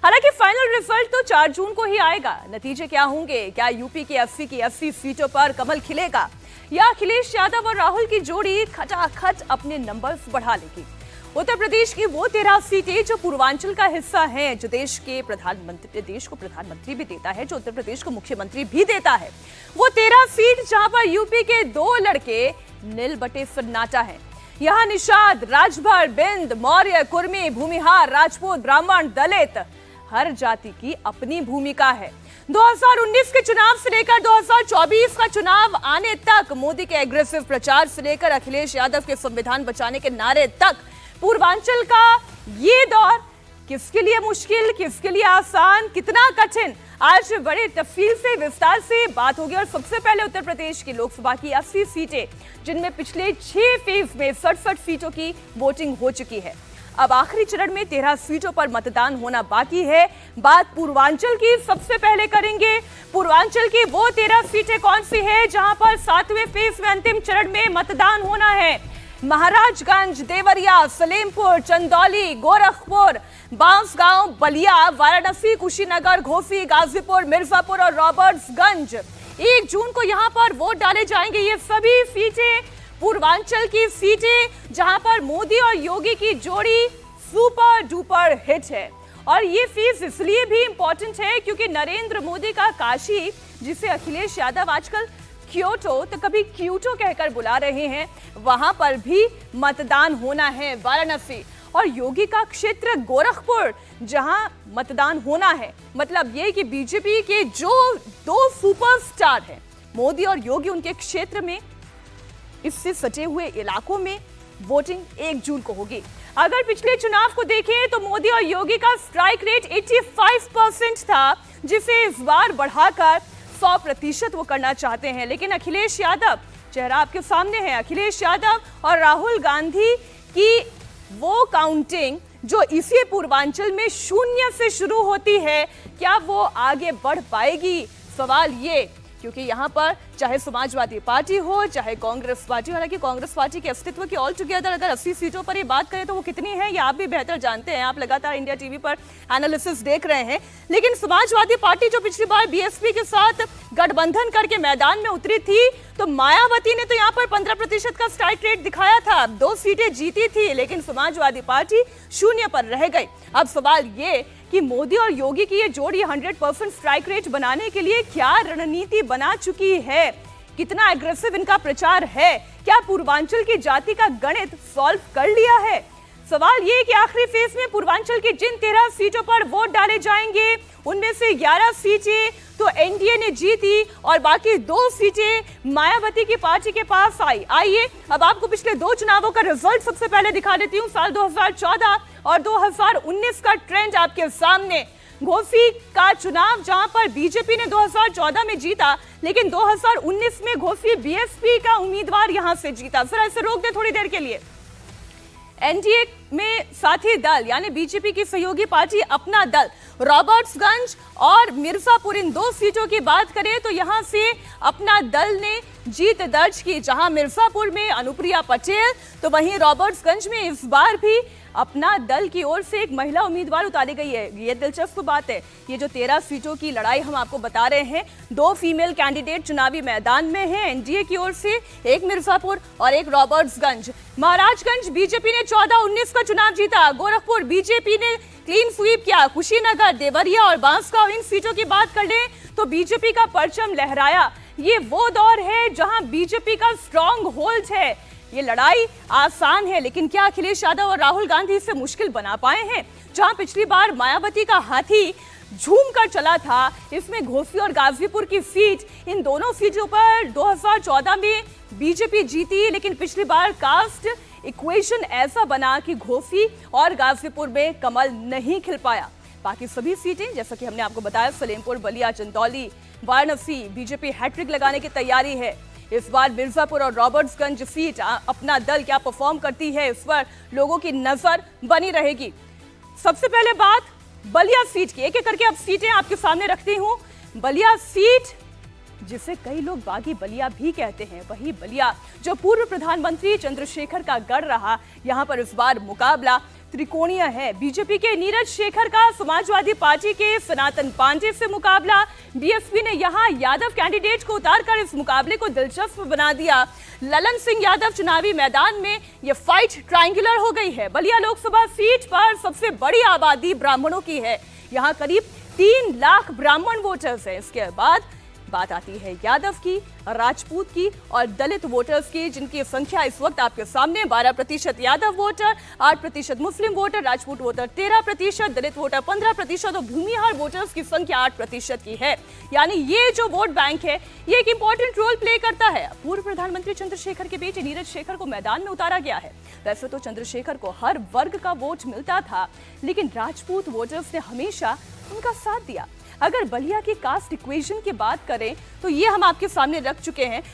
हालांकि final result तो 4 जून को ही आएगा। नतीजे क्या होंगे? क्या यूपी की 80 की 80 सीटों पर कमल खिलेगा या अखिलेश यादव और राहुल की जोड़ी खटाखट अपने नंबर्स बढ़ा लेगी? उत्तर प्रदेश की वो 13 सीटें जो पूर्वांचल का हिस्सा हैं, जो देश को प्रधानमंत्री भी देता है, जो उत्तर प्रदेश को मुख्यमंत्री भी देता है, वो 13 सीट जहां पर यूपी के 2 लड़के नील बटे सन्नाटा है। यहाँ निषाद, राजभर, बिंद, मौर्य, कुर्मी, भूमिहार, राजपूत, ब्राह्मण, दलित, हर जाति की अपनी भूमिका है। 2019 के चुनाव से लेकर 2024 का चुनाव आने तक, मोदी के एग्रेसिव प्रचार से लेकर अखिलेश यादव के संविधान बचाने के नारे तक, पूर्वांचल का ये दौर किसके लिए मुश्किल, किसके लिए आसान, कितना कठिन, आज बड़े तफसील से विस्तार से बात होगी। और सबसे पहले उत्तर प्रदेश की लोकसभा की 80 सीटें, जिनमें पिछले 6 फेज में 67 सीटों की वोटिंग हो चुकी है। अब आखिरी चरण में 13 सीटों पर मतदान होना बाकी है। बात पूर्वांचल की सबसे पहले करेंगे। पूर्वांचल की वो 13 सीटें कौन सी है जहां पर 7वें फेज में अंतिम चरण में मतदान होना है? महाराजगंज, देवरिया, सलेमपुर, चंदौली, गोरखपुर, बांसगांव, बलिया, वाराणसी, कुशीनगर, घोसी, गाजीपुर, मिर्जापुर और रॉबर्ट्सगंज। 1 जून को यहां पर वोट डाले जाएंगे। ये सभी सीटें पूर्वांचल की सीटें जहां पर मोदी और योगी की जोड़ी सुपर डुपर हिट है। और ये फीस इसलिए भी इंपॉर्टेंट है क्योंकि नरेंद्र मोदी का काशी, जिसे अखिलेश यादव आजकल क्योटो तो कभी क्यूटो कहकर बुला रहे हैं, वहां पर भी मतदान होना है। वाराणसी और योगी का क्षेत्र गोरखपुर, जहां मतदान होना है। मतलब ये कि बीजेपी के जो 2 सुपरस्टार हैं, मोदी और योगी, उनके क्षेत्र में, इससे सटे हुए इलाकों में वोटिंग 1 जून को होगी। अगर पिछले चुनाव को देखें तो मोदी और योगी का स्ट्राइक रेट 85% था, जिसे इस बार बढ़ाकर 100% वो करना चाहते हैं। लेकिन अखिलेश यादव, चेहरा आपके सामने है, अखिलेश यादव और राहुल गांधी की वो काउंटिंग जो इसी पूर्वांचल में 0 से शुरू होती है, क्या वो आगे बढ़ पाएगी? सवाल ये, क्योंकि यहाँ पर चाहे समाजवादी पार्टी हो, चाहे कांग्रेस पार्टी, हालांकि कांग्रेस पार्टी के अस्तित्व की ऑल टुगेदर अगर 80 सीटों पर ये बात करें तो वो कितनी है ये आप भी बेहतर जानते हैं। आप लगातार इंडिया टीवी पर एनालिसिस देख रहे हैं। लेकिन समाजवादी पार्टी जो पिछली बार बीएसपी के साथ गठबंधन करके मैदान में उतरी थी, तो मायावती ने तो यहाँ पर 15% का स्ट्राइक रेट दिखाया था, 2 सीटें जीती थी, लेकिन समाजवादी पार्टी 0 पर रह गई। अब सवाल ये कि मोदी और योगी की ये जोड़ी 100% स्ट्राइक रेट बनाने के लिए क्या रणनीति बना चुकी है? कितना एग्रेसिव इनका प्रचार है? क्या पूर्वांचल की जाति का गणित सॉल्व कर लिया है? सवाल ये कि आखिरी फेज में पूर्वांचल की जिन 13 सीटों पर वोट डाले जाएंगे, उनमें से 11 सीटें तो एनडीए ने जीती और बाकी 2 सीटें मायावती की पार्टी के पास आई। आइए अब आपको पिछले 2 चुनावों का रिजल्ट सबसे पहले दिखा देती हूँ। साल 2014 और 2019 का ट्रेंड आपके सामने। घोसी का चुनाव जहां पर बीजेपी ने 2014 में जीता, लेकिन 2019 में घोसी बीएसपी का उम्मीदवार यहां से जीता। जरा इसे रोक दे थोड़ी देर के लिए। एनडीए में साथी दल यानी बीजेपी की सहयोगी पार्टी अपना दल, रॉबर्ट्सगंज और मिर्जापुर, इन 2 सीटों की बात करें तो यहां से अपना दल ने जीत दर्ज की। जहां मिर्जापुर में अनुप्रिया पटेल, तो वहीं रॉबर्ट्सगंज में इस बार भी अपना दल की ओर से एक महिला उम्मीदवार उतारी गई है। ये दिलचस्प बात है। ये जो 13 सीटों की लड़ाई हम आपको बता रहे हैं, 2 फीमेल कैंडिडेट चुनावी मैदान में हैं एनडीए की ओर से, एक मिर्जापुर और एक रॉबर्ट्सगंज। महाराजगंज बीजेपी ने 14-19 का चुनाव जीता। गोरखपुर बीजेपी ने क्लीन स्वीप किया। कुशीनगर, देवरिया और बांसगांव, इन सीटों की बात कर लें तो बीजेपी का परचम लहराया। ये वो दौर है जहां बीजेपी का स्ट्रॉन्ग होल्ड है। ये लड़ाई आसान है, लेकिन क्या अखिलेश यादव और राहुल गांधी इसे मुश्किल बना पाए हैं? जहां पिछली बार मायावती का हाथी झूम कर चला था, इसमें घोसी और गाजीपुर की सीट, इन दोनों सीटों पर 2014 में बीजेपी जीती, लेकिन पिछली बार कास्ट इक्वेशन ऐसा बना कि घोसी और गाजीपुर में कमल नहीं खिल पाया। बाकी सभी सीटें जैसा कि हमने आपको बताया, सलेमपुर, बलिया, चंदौली, वाराणसी, बीजेपी हैट्रिक लगाने की तैयारी है। इस बार मिर्जापुर और रॉबर्ट्सगंज सीट अपना दल क्या परफॉर्म करती है, इस पर लोगों की नजर बनी रहेगी। सबसे पहले बात बलिया सीट की, एक एक करके अब सीटें आपके सामने रखती हूं। बलिया सीट, जिसे कई लोग बागी बलिया भी कहते हैं, वही बलिया जो पूर्व प्रधानमंत्री चंद्रशेखर का गढ़ रहा, यहां पर इस बार मुकाबला त्रिकोणीय है। बीजेपी के नीरज शेखर का समाजवादी पार्टी के सनातन पांडे से मुकाबला। बीएसपी ने यहां यादव कैंडिडेट को उतारकर इस मुकाबले को दिलचस्प बना दिया। ललन सिंह यादव चुनावी मैदान में ये फाइट ट्रायंगुलर हो गई है। बलिया लोकसभा सीट पर सबसे बड़ी आबादी ब्राह्मणों की है। यहाँ करीब 3 लाख ब्राह्मण वोटर्स हैं। इसके बाद बात आती है यादव की, राजपूत की और दलित वोटर्स की, जिनकी संख्या इस वक्त आपके सामने 12% यादव वोटर, 8% मुस्लिम वोटर, राजपूत वोटर 13%, दलित वोटर 15% और भूमिहार वोटर्स की संख्या 8% की है। यानी ये जो वोट बैंक है ये एक इंपॉर्टेंट रोल प्ले करता है। पूर्व प्रधानमंत्री चंद्रशेखर के बेटे नीरज शेखर को मैदान में उतारा गया है। वैसे तो चंद्रशेखर को हर वर्ग का वोट मिलता था, लेकिन राजपूत वोटर्स ने हमेशा उनका साथ दिया। अगर बलिया की कास्ट इक्वेशन की बात करें तो ये हम आपके सामने रख चुके हैं।